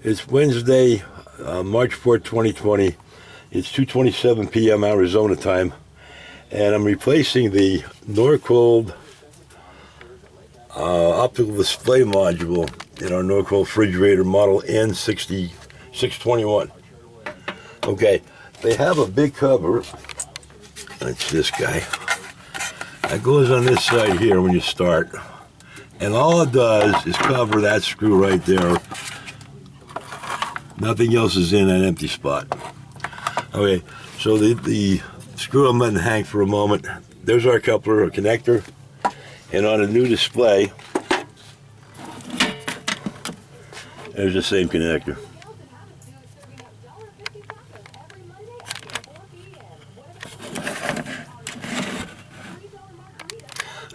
It's Wednesday, March 4th, 2020. It's 2:27 p.m. Arizona time, and I'm replacing the NorCold optical display module in our NorCold refrigerator model N6621. Okay, they have a big cover. That's this guy. That goes on this side here when you start, and all it does is cover that screw right there. Nothing else is in that empty spot. Okay, so the screw I'm letting hang for a moment. There's our coupler or connector, and on a new display, there's the same connector.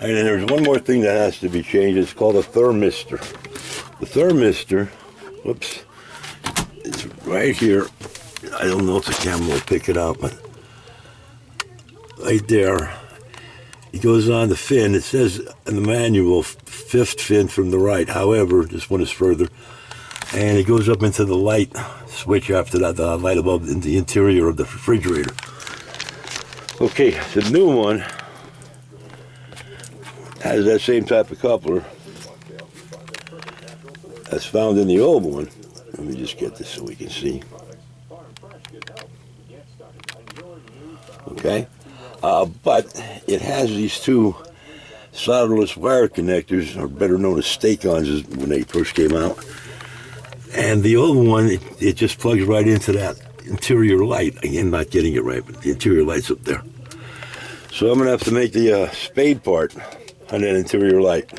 And then there's one more thing that has to be changed. It's called a thermistor. The thermistor, whoops, it's right here. I don't know if the camera will pick it up, but right there, it goes on the fin. It says in the manual, 5th fin from the right. However, this one is further. And it goes up into the light switch after that, the light above in the interior of the refrigerator. Okay, the new one has that same type of coupler that's found in the old one. Let me just get this so we can see. Okay, but it has these two solderless wire connectors, or better known as stake-ons when they first came out. And the old one, it just plugs right into that interior light. Again, not getting it right, but the interior light's up there. So I'm going to have to make the spade part on that interior light.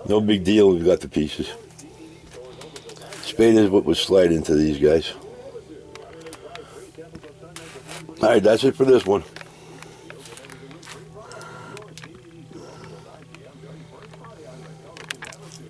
No big deal, we've got the pieces. Spade is what would slide into these guys. All right, that's it for this one.